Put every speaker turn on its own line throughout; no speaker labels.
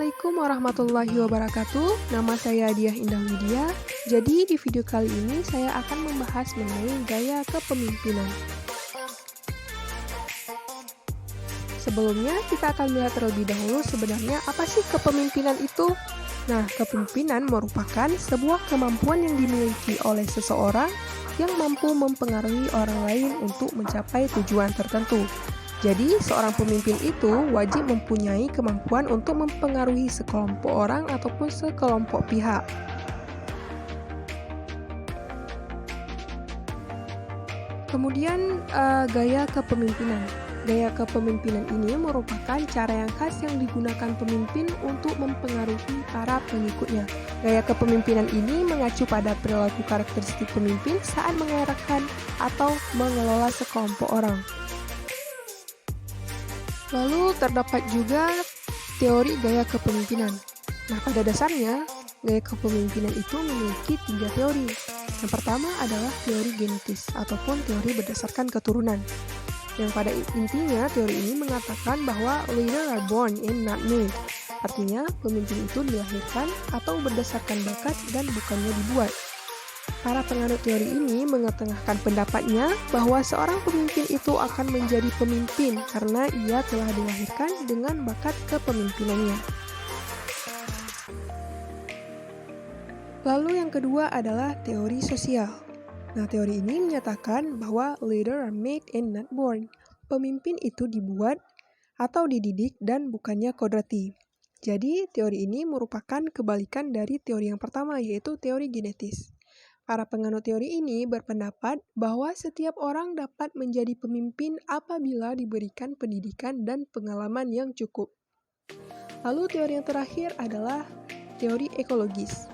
Assalamualaikum warahmatullahi wabarakatuh. Nama saya Diah Indah Widya. Jadi di video kali ini saya akan membahas mengenai gaya kepemimpinan. Sebelumnya kita akan melihat terlebih dahulu sebenarnya apa sih kepemimpinan itu? Nah, kepemimpinan merupakan sebuah kemampuan yang dimiliki oleh seseorang yang mampu mempengaruhi orang lain untuk mencapai tujuan tertentu. Jadi, seorang pemimpin itu wajib mempunyai kemampuan untuk mempengaruhi sekelompok orang ataupun sekelompok pihak. Kemudian, gaya kepemimpinan. Gaya kepemimpinan ini merupakan cara yang khas yang digunakan pemimpin untuk mempengaruhi para pengikutnya. Gaya kepemimpinan ini mengacu pada perilaku karakteristik pemimpin saat mengarahkan atau mengelola sekelompok orang. Lalu terdapat juga teori gaya kepemimpinan. Nah, pada dasarnya, gaya kepemimpinan itu memiliki 3 teori. Yang pertama adalah teori genetis ataupun teori berdasarkan keturunan. Yang pada intinya, teori ini mengatakan bahwa leaders are born and not made. Artinya, pemimpin itu dilahirkan atau berdasarkan bakat dan bukannya dibuat. Para penganut teori ini mengetengahkan pendapatnya bahwa seorang pemimpin itu akan menjadi pemimpin karena ia telah dilahirkan dengan bakat kepemimpinannya. Lalu yang kedua adalah teori sosial. Nah, teori ini menyatakan bahwa leaders are made and not born. Pemimpin itu dibuat atau dididik dan bukannya kodrati. Jadi, teori ini merupakan kebalikan dari teori yang pertama, yaitu teori genetis. Para penganut teori ini berpendapat bahwa setiap orang dapat menjadi pemimpin apabila diberikan pendidikan dan pengalaman yang cukup. Lalu teori yang terakhir adalah teori ekologis.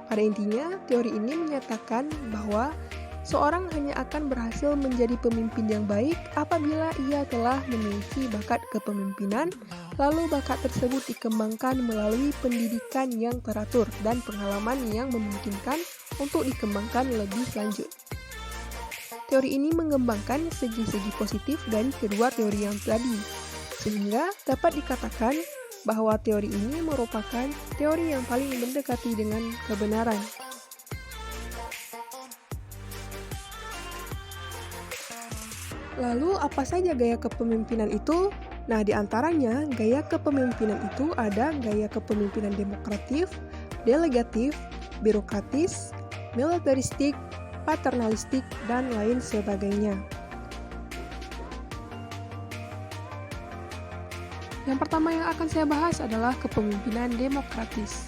Pada intinya, teori ini menyatakan bahwa seorang hanya akan berhasil menjadi pemimpin yang baik apabila ia telah memiliki bakat kepemimpinan, lalu bakat tersebut dikembangkan melalui pendidikan yang teratur dan pengalaman yang memungkinkan untuk dikembangkan lebih lanjut. Teori ini mengembangkan segi-segi positif dari kedua teori yang tadi, sehingga dapat dikatakan bahwa teori ini merupakan teori yang paling mendekati dengan kebenaran. Lalu, apa saja gaya kepemimpinan itu? Nah, di antaranya, gaya kepemimpinan itu ada gaya kepemimpinan demokratif, delegatif, birokratis, militeristik, paternalistik, dan lain sebagainya. Yang pertama yang akan saya bahas adalah kepemimpinan demokratis.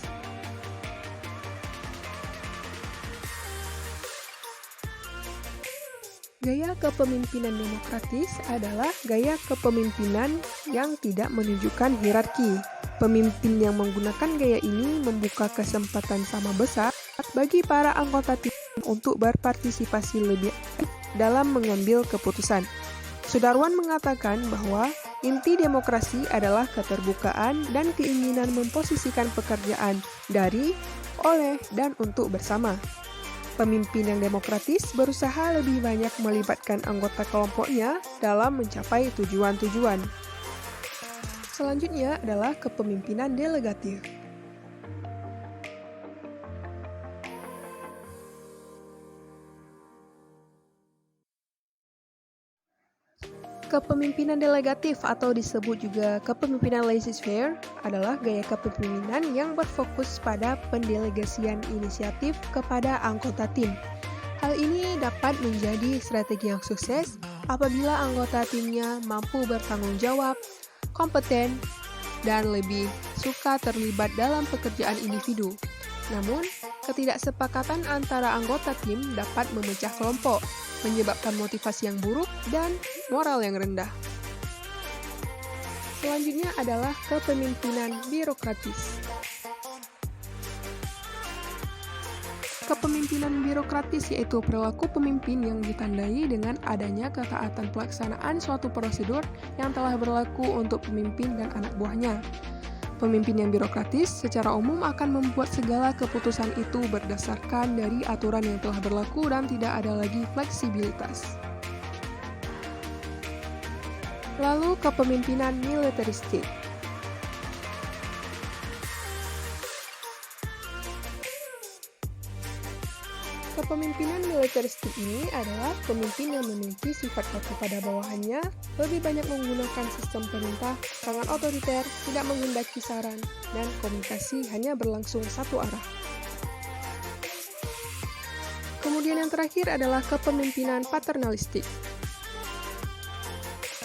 Gaya kepemimpinan demokratis adalah gaya kepemimpinan yang tidak menunjukkan hierarki. Pemimpin yang menggunakan gaya ini membuka kesempatan sama besar bagi para anggota tim untuk berpartisipasi lebih aktif dalam mengambil keputusan. Sudarwan mengatakan bahwa inti demokrasi adalah keterbukaan dan keinginan memposisikan pekerjaan dari, oleh, dan untuk bersama. Pemimpin yang demokratis berusaha lebih banyak melibatkan anggota kelompoknya dalam mencapai tujuan-tujuan. Selanjutnya adalah kepemimpinan delegatif. Kepemimpinan delegatif atau disebut juga kepemimpinan laissez-faire adalah gaya kepemimpinan yang berfokus pada pendelegasian inisiatif kepada anggota tim. Hal ini dapat menjadi strategi yang sukses apabila anggota timnya mampu bertanggung jawab, kompeten, dan lebih suka terlibat dalam pekerjaan individu. Namun, ketidaksepakatan antara anggota tim dapat memecah kelompok, menyebabkan motivasi yang buruk dan moral yang rendah. Selanjutnya adalah kepemimpinan birokratis. Kepemimpinan birokratis yaitu perilaku pemimpin yang ditandai dengan adanya ketaatan pelaksanaan suatu prosedur yang telah berlaku untuk pemimpin dan anak buahnya. Pemimpin yang birokratis secara umum akan membuat segala keputusan itu berdasarkan dari aturan yang telah berlaku dan tidak ada lagi fleksibilitas. Lalu kepemimpinan militeristik. Kepemimpinan militeristik ini adalah pemimpin yang memiliki sifat kaku pada bawahannya, lebih banyak menggunakan sistem perintah, sangat otoriter, tidak menghendaki saran, dan komunikasi hanya berlangsung satu arah. Kemudian yang terakhir adalah kepemimpinan paternalistik.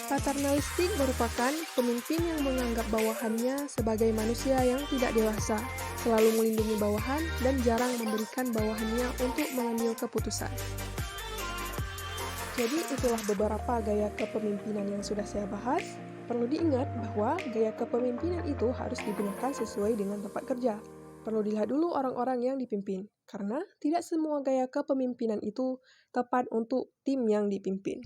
Paternalistik merupakan pemimpin yang menganggap bawahannya sebagai manusia yang tidak dewasa, selalu melindungi bawahan, dan jarang memberikan bawahannya untuk mengambil keputusan. Jadi itulah beberapa gaya kepemimpinan yang sudah saya bahas. Perlu diingat bahwa gaya kepemimpinan itu harus digunakan sesuai dengan tempat kerja. Perlu dilihat dulu orang-orang yang dipimpin, karena tidak semua gaya kepemimpinan itu tepat untuk tim yang dipimpin.